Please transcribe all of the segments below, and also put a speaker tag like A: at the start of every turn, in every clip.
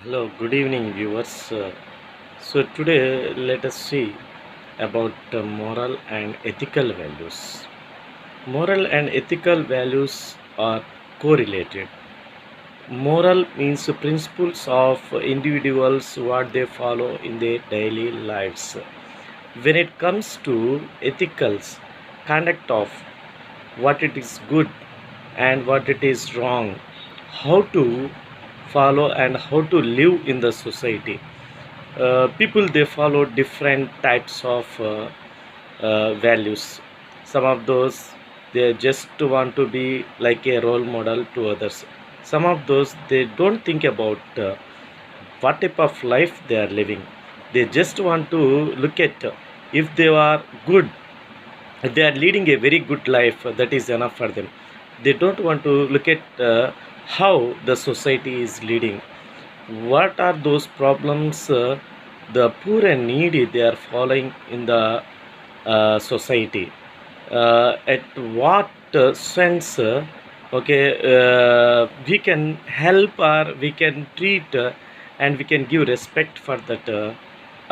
A: Hello, good evening, viewers. So, today let us see about moral and ethical values. Moral and ethical values are correlated. Moral means the principles of individuals, what they follow in their daily lives. When it comes to ethicals, conduct of what it is good and what it is wrong, how to follow and how to live in the society. People they follow different types of values. Some of those they just want to be like a role model to others. Some of those they don't think about what type of life they are living. They just want to look at if they are good, if they are leading a very good life, that is enough for them. They don't want to look at how the society is leading, what are those problems the poor and needy they are following in the society, at what sense we can help or we can treat and we can give respect for that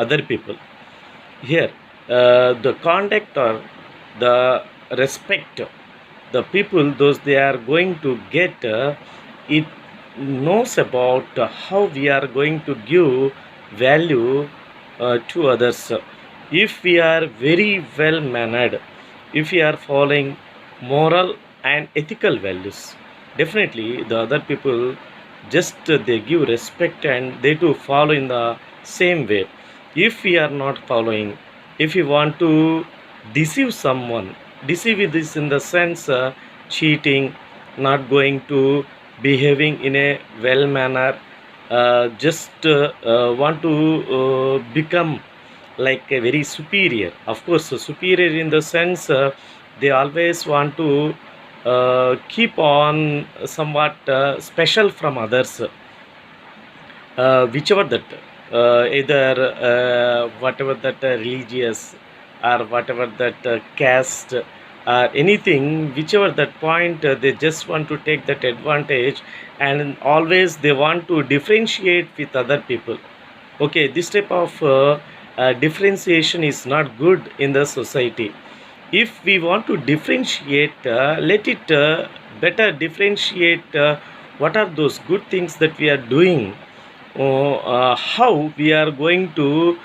A: other people. Here the conduct or the respect the people those they are going to get, it knows about how we are going to give value to others. If we are very well mannered, if we are following moral and ethical values, definitely the other people just they give respect and they too follow in the same way. If we are not following, if we want to deceive someone, deceive with this in the sense cheating, not going to behaving in a well manner, just want to become like a very superior. Of course superior in the sense they always want to keep on somewhat special from others, whichever that either whatever that religious or whatever that caste or anything, whichever that point, they just want to take that advantage and always they want to differentiate with other people. Okay, this type of differentiation is not good in the society. If we want to differentiate, let it better differentiate what are those good things that we are doing, how we are going to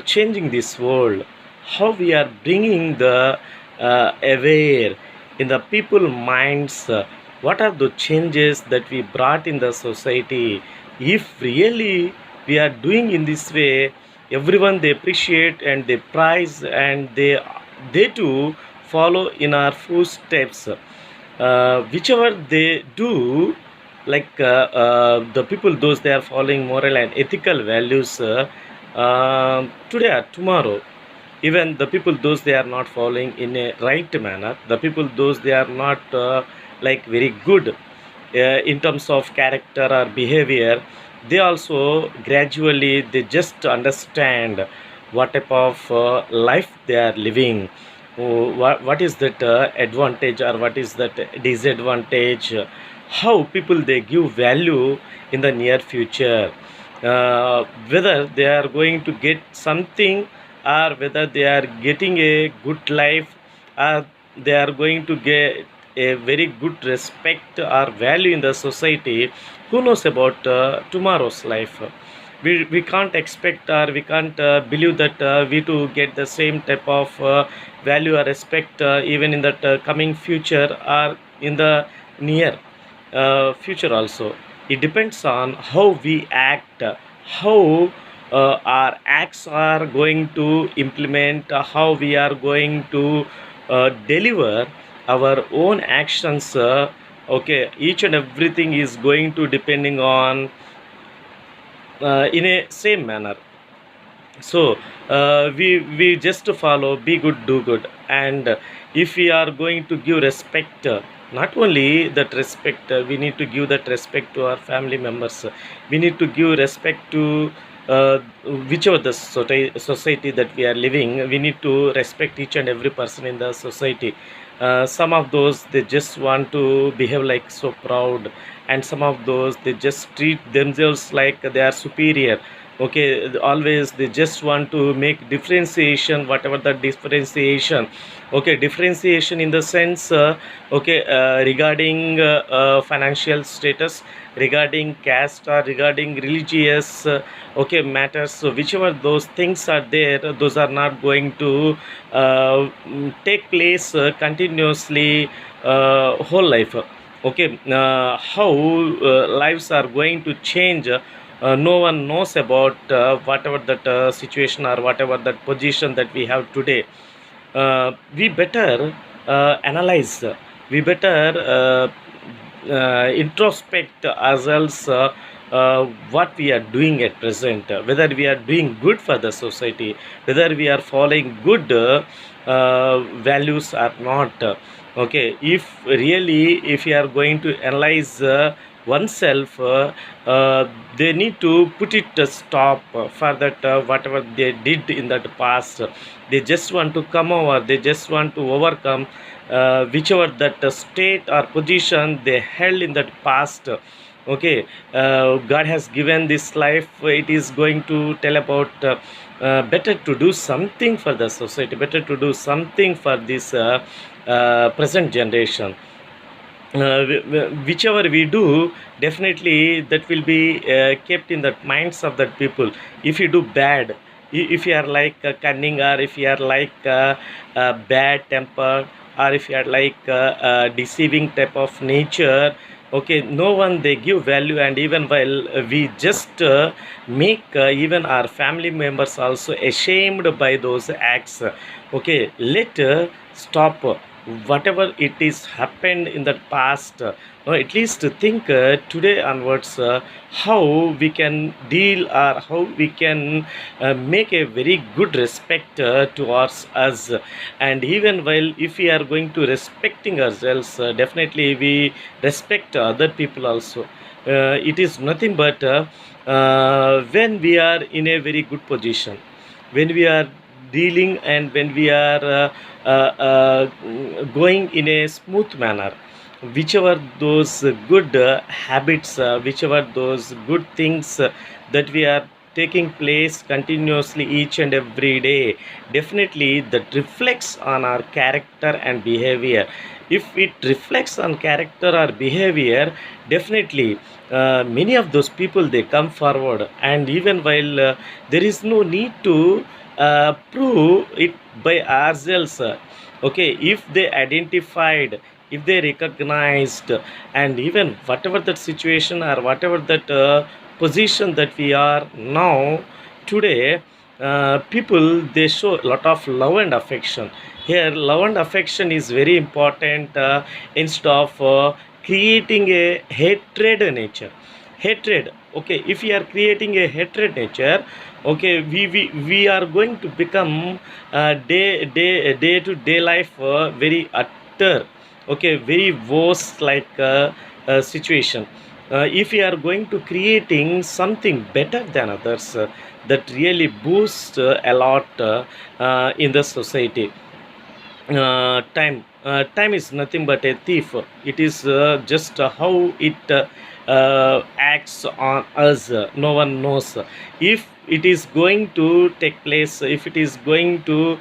A: changing this world, how we are bringing the aware in the people minds, what are the changes that we brought in the society. If really we are doing in this way, everyone they appreciate and they prize and they too follow in our footsteps, whichever they do, like the people those they are following moral and ethical values, today or tomorrow, even the people those they are not following in a right manner, the people those they are not like very good in terms of character or behavior, they also gradually they just understand what type of life they are living. What is that advantage or what is that disadvantage, how people they give value in the near future, whether they are going to get something or whether they are getting a good life or they are going to get a very good respect or value in the society. Who knows about tomorrow's life? We can't expect or we can't believe that we to get the same type of value or respect even in that coming future or in the near future also. It depends on how we act, how our acts are going to implement, how we are going to deliver our own actions. Okay, each and everything is going to depending on in a same manner. So we just follow be good do good, and if we are going to give respect, not only that respect, we need to give that respect to our family members, we need to give respect to uh, whichever the society that we are living, we need to respect each and every person in the society. Some of those they just want to behave like so proud, and some of those they just treat themselves like they are superior. Okay, always they just want to make differentiation, whatever the differentiation. Okay, differentiation in the sense, okay, regarding financial status, regarding caste, or regarding religious okay matters. So whichever those things are there, those are not going to take place continuously whole life. Okay, how lives are going to change, no one knows about whatever that situation or whatever that position that we have today. We better analyze, we better introspect ourselves, what we are doing at present, whether we are doing good for the society, whether we are following good values or not. Okay, if really if you are going to analyze oneself, they need to put it a stop for that whatever they did in that past. They just want to come over, they just want to overcome whichever that state or position they held in that past. Okay, God has given this life, it is going to tell about better to do something for the society, better to do something for this present generation. Whichever we do, definitely that will be kept in the minds of that people. If you do bad, if you are like cunning, or if you are like bad temper, or if you are like deceiving type of nature, okay, no one they give value. And even while we just make even our family members also ashamed by those acts. Okay, let stop whatever it is happened in the past. At least think today onwards, how we can deal, or how we can make a very good respect towards us. And even while if we are going to respecting ourselves, definitely we respect other people also. It is nothing but when we are in a very good position, when we are dealing, and when we are going in a smooth manner, whichever those good habits, whichever those good things that we are taking place continuously each and every day, definitely that reflects on our character and behavior. If it reflects on character or behavior, definitely many of those people they come forward. And even while there is no need to prove it by ourselves. Okay, if they identified, if they recognized, and even whatever that situation or whatever that position that we are now today, people they show a lot of love and affection. Here love and affection is very important, instead of creating a hatred nature. Hatred, okay, if we are creating a hatred nature, okay, we are going to become day to day life very utter, okay, very worse like situation. If we are going to creating something better than others, that really boosts a lot in the society. Time is nothing but a thief. It is just how it acts on us, no one knows. If it is going to take place, if it is going to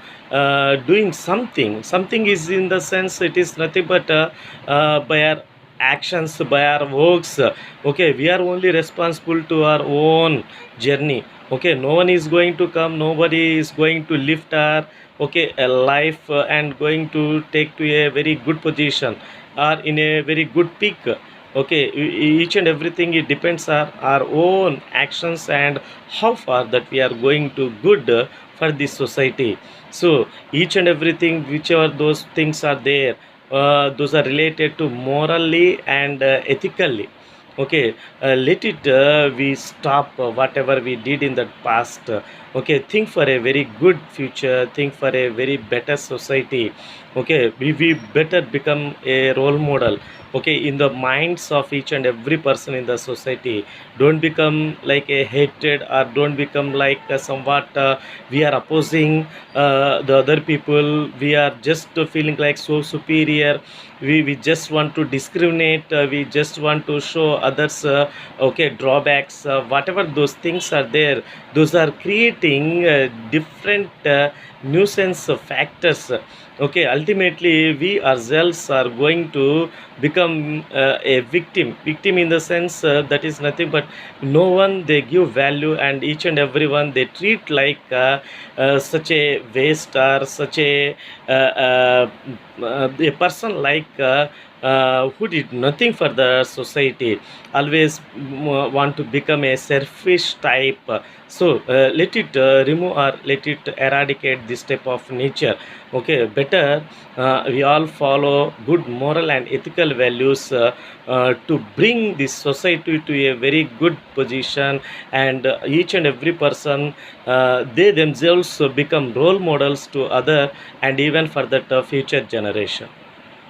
A: doing something is in the sense, it is nothing but by our actions, by our works. Okay, we are only responsible to our own journey. Okay, no one is going to come, nobody is going to lift our, okay, a life and going to take to a very good position or in a very good peak. Okay, each and everything it depends on our own actions, and how far that we are going to good for this society. So each and everything whichever those things are there, those are related to morally and ethically. Okay, let it we stop whatever we did in the past. Okay, think for a very good future, think for a very better society. Okay, we better become a role model, okay, in the minds of each and every person in the society. don't become like a hatred, or don't become like somewhat we are opposing the other people. We are just feeling like so superior. We just want to discriminate, we just want to show others okay drawbacks, whatever those things are there. Those are creating different nuisance factors. Okay, ultimately we ourselves are going to become a victim in the sense that is nothing but no one they give value, and each and everyone they treat like such a waste, or such a person like who did nothing for the society, always want to become a selfish type. So let it remove, or let it eradicate this type of nature. Okay, better we all follow good moral and ethical values to bring this society to a very good position, and each and every person they themselves become role models to other, and even for that future generation.